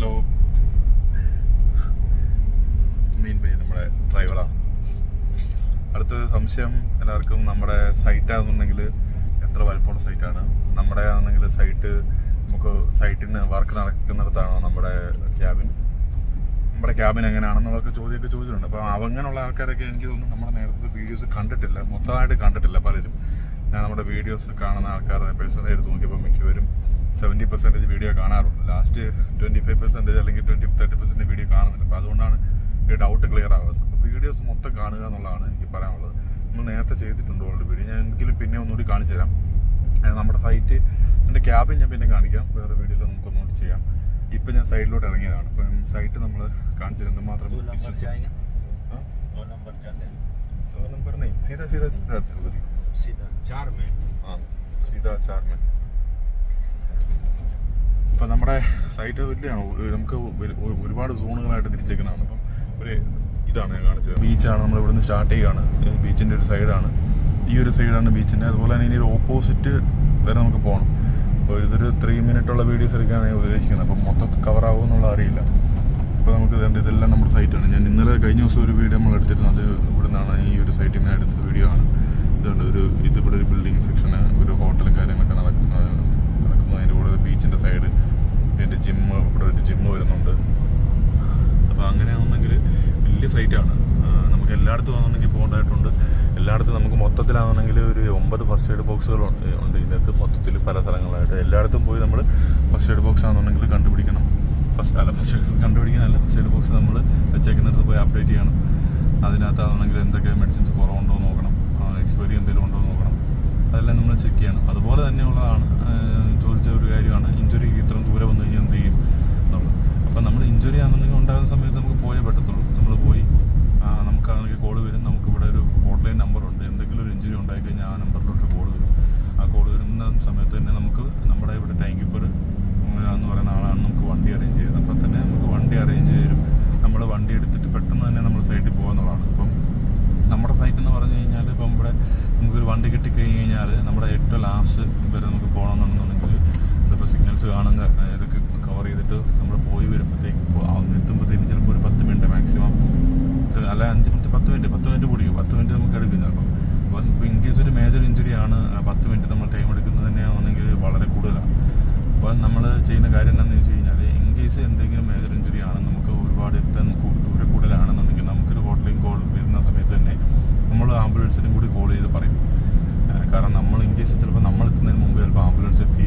Hello, മീൻ പേ നമ്മുടെ ഡ്രൈവറാണ്. അടുത്ത സംശയം എല്ലാവർക്കും, നമ്മുടെ സൈറ്റാണെന്നുണ്ടെങ്കിൽ എത്ര വലുപ്പമുള്ള സൈറ്റാണ്? നമ്മുടെ ആണെങ്കിൽ സൈറ്റ്, നമുക്ക് സൈറ്റിന് വർക്ക് നടക്കുന്നിടത്താണോ നമ്മുടെ ക്യാബിൻ? നമ്മുടെ ക്യാബിൻ എങ്ങനെയാണെന്നുള്ളതൊക്കെ ചോദിച്ചിട്ടുണ്ട്. അപ്പോൾ അങ്ങനെയുള്ള ആൾക്കാരൊക്കെ എനിക്ക് തോന്നുന്നു നമ്മുടെ നേരത്തെ വീഡിയോസ് കണ്ടിട്ടില്ല, മൊത്തമായിട്ട് കണ്ടിട്ടില്ല പലരും. ഞാൻ നമ്മുടെ വീഡിയോസ് കാണുന്ന ആൾക്കാരുടെ പെർസെൻറ്റേജ് എടുത്ത് നോക്കിയപ്പോൾ മിക്കവരും 70% വീഡിയോ കാണാറുള്ളൂ. ലാസ്റ്റ് 25% അല്ലെങ്കിൽ 30% വീഡിയോ കാണുന്നില്ല. അപ്പോൾ അതുകൊണ്ടാണ് ഈ ഡൗട്ട് ക്ലിയർ ആവുന്നത്. അപ്പോൾ വീഡിയോസ് മൊത്തം കാണുക എന്നുള്ളതാണ് എനിക്ക് പറയാനുള്ളത്. നമ്മൾ നേരത്തെ ചെയ്തിട്ടുണ്ട് ഓൾറെഡി വീഡിയോ. ഞാൻ എങ്കിലും പിന്നെ ഒന്നുകൂടി കാണിച്ചു തരാം. നമ്മുടെ സൈറ്റ്, എൻ്റെ ക്യാബിൻ ഞാൻ പിന്നെ കാണിക്കാം, വേറെ വീഡിയോയിൽ നമുക്കൊന്നുകൂടി ചെയ്യാം. ഇപ്പം ഞാൻ സൈഡിലോട്ട് ഇറങ്ങിയതാണ്. അപ്പം സൈറ്റ് നമ്മൾ കാണിച്ചത് എന്തുമാത്രം ഡിസ്റ്റൻസ്. नंबर नहीं, सीधा सीधा 4 में. हाँ, सीधा 4 में. ഇപ്പം നമ്മുടെ സൈറ്റ് വലിയാണ്, നമുക്ക് ഒരുപാട് സോണുകളായിട്ട് തിരിച്ചേക്കുന്നതാണ്. അപ്പം ഒരു ഇതാണ് ഞാൻ കാണിച്ചത്. ബീച്ചാണ്, നമ്മൾ ഇവിടുന്ന് സ്റ്റാർട്ട് ചെയ്യുകയാണ്. ബീച്ചിൻ്റെ ഒരു സൈഡാണ്, ഈ ഒരു സൈഡാണ് ബീച്ചിൻ്റെ. അതുപോലെ തന്നെ ഇനി ഒരു ഓപ്പോസിറ്റ് വരെ നമുക്ക് പോകണം. അപ്പോൾ ഇതൊരു 3 മിനിറ്റുള്ള വീഡിയോസ് എടുക്കാനാണ് ഞാൻ ഉദ്ദേശിക്കുന്നത്. അപ്പം മൊത്തം കവറാകുമോ എന്നുള്ള അറിയില്ല. അപ്പോൾ നമുക്ക് ഇതെല്ലാം നമ്മുടെ സൈറ്റാണ്. ഞാൻ ഇന്നലെ കഴിഞ്ഞ ദിവസം ഒരു വീഡിയോ നമ്മൾ എടുത്തിരുന്നത് അത് ഇവിടെ നിന്നാണ്, ഈ ഒരു സൈറ്റിൽ നിന്ന് എടുത്ത വീഡിയോ ആണ്. ഇതുണ്ട് ഇതിവിടെ ഒരു ബിൽഡിംഗ് സെക്ഷന്, ഒരു ഹോട്ടലും കാര്യങ്ങളൊക്കെ നടക്കുന്നു. അതിൻ്റെ കൂടെ ബീച്ചിൻ്റെ സൈഡ്, എൻ്റെ ജിമ്മ്, ഇവിടെ ഒരു ജിമ്മ് വരുന്നുണ്ട്. അപ്പോൾ അങ്ങനെയാണെന്നുണ്ടെങ്കിൽ വലിയ സൈറ്റാണ്. നമുക്ക് എല്ലായിടത്തും ആണെന്നുണ്ടെങ്കിൽ പോകേണ്ടതായിട്ടുണ്ട്. എല്ലായിടത്തും നമുക്ക് മൊത്തത്തിലാണെന്നുണ്ടെങ്കിൽ ഒരു 9 ഫസ്റ്റ് എയ്ഡ് ബോക്സുകൾ ഉണ്ട് ഇതിനകത്ത്, മൊത്തത്തിൽ പല സ്ഥലങ്ങളായിട്ട്. എല്ലായിടത്തും പോയി നമ്മൾ ഫസ്റ്റ് എയ്ഡ് ബോക്സ് ആണെന്നുണ്ടെങ്കിൽ കണ്ടുപിടിക്കണം. ഫസ്റ്റ് എയ്ഡ് കണ്ടുപിടിക്കാനല്ല, ഫസ്റ്റ് എയ്ഡ് ബോക്സ് നമ്മൾ വെച്ചേക്കുന്നിടത്ത് പോയി അപ്ഡേറ്റ് ചെയ്യണം. അതിനകത്താണെന്നുണ്ടെങ്കിൽ എന്തൊക്കെ മെഡിസിൻസ് കുറവുണ്ടോ എന്ന് നോക്കണം, എക്സ്പയറി എന്തെങ്കിലും ഉണ്ടോ എന്ന് നോക്കണം. അതെല്ലാം നമ്മൾ ചെക്ക് ചെയ്യണം. അതുപോലെ തന്നെയുള്ളതാണ് ചോദിച്ച ഒരു കാര്യമാണ്, ഇഞ്ചുറി ഇത്രയും ദൂരെ വന്നു കഴിഞ്ഞാൽ എന്ത് ചെയ്യും എന്നുള്ളത്. അപ്പം നമ്മൾ ഇഞ്ചുറി ആണെന്നുണ്ടെങ്കിൽ ഉണ്ടാകുന്ന സമയത്ത് നമുക്ക് പോയേ പറ്റത്തുള്ളൂ. നമ്മൾ പോയി നമുക്കാണെങ്കിൽ കോൾ വരും. നമുക്കിവിടെ ഒരു ഹോട്ട്ലൈൻ നമ്പറുണ്ട്. എന്തെങ്കിലും ഒരു ഇഞ്ചുറി ഉണ്ടായിക്കഴിഞ്ഞാൽ ആ നമ്പറിലോട്ട് കോൾ വരും. ആ കോൾ വരുന്ന സമയത്ത് തന്നെ നമുക്ക് നമ്മുടെ ഇവിടെ ടൈം കീപ്പർ എന്ന് പറയുന്ന ആളാണ് നമുക്ക് വണ്ടി അറേഞ്ച് ചെയ്യുന്നത്. അപ്പം തന്നെ നമുക്ക് വണ്ടി അറേഞ്ച് ചെയ്യും. നമ്മൾ വണ്ടി എടുത്തിട്ട് പെട്ടെന്ന് തന്നെ നമ്മൾ സൈറ്റിൽ പോകുന്നതാണ്. ഇപ്പം നമ്മുടെ സൈറ്റ് എന്ന് പറഞ്ഞു കഴിഞ്ഞാൽ ഇപ്പം ഇവിടെ നമുക്കൊരു വണ്ടി കിട്ടിക്കഴിഞ്ഞ് കഴിഞ്ഞാൽ നമ്മുടെ ഏറ്റവും ലാസ്റ്റ് വരെ നമുക്ക് പോകണമെന്നുണ്ടെങ്കിൽ ചിലപ്പോൾ സിഗ്നൽസ് കാണുക ഇതൊക്കെ കവർ ചെയ്തിട്ട് നമ്മൾ പോയി വരുമ്പോഴത്തേക്ക് എത്തുമ്പോഴത്തേക്ക് ചിലപ്പോൾ ഒരു 10 മിനിറ്റ് മാക്സിമം, അല്ല 5 മിനിറ്റ് 10 മിനിറ്റ് കൂടിയും 10 മിനിറ്റ് നമുക്ക് എടുക്കും ചിലപ്പം. അപ്പം ഇൻ കേസ് ഒരു മേജർ ഇഞ്ചുറി ആണ്, 10 മിനിറ്റ് നമ്മൾ ടൈം എടുക്കുന്നത് തന്നെയാണെങ്കിൽ വളരെ കൂടുതലാണ്. അപ്പം നമ്മൾ ചെയ്യുന്ന കാര്യം എന്താണെന്ന് വെച്ച് കഴിഞ്ഞാൽ, ഇൻ കേസ് എന്തെങ്കിലും മേജർ ഇഞ്ചുറി ആണ്, നമുക്ക് ഒരുപാട് എത്താൻ ദൂരെ കൂടുതലാണെന്നുണ്ടെങ്കിൽ നമുക്കൊരു ഹോട്ട്ലൈൻ കോൾ വരുന്ന സമയത്ത് തന്നെ നമ്മൾ ആംബുലൻസിനും കൂടി കോൾ ചെയ്ത് പറയും. കാരണം നമ്മൾ ഇൻ കേസ് ചിലപ്പോൾ നമ്മൾ എത്തുന്നതിന് മുമ്പ് ചിലപ്പോൾ ആംബുലൻസ് എത്തി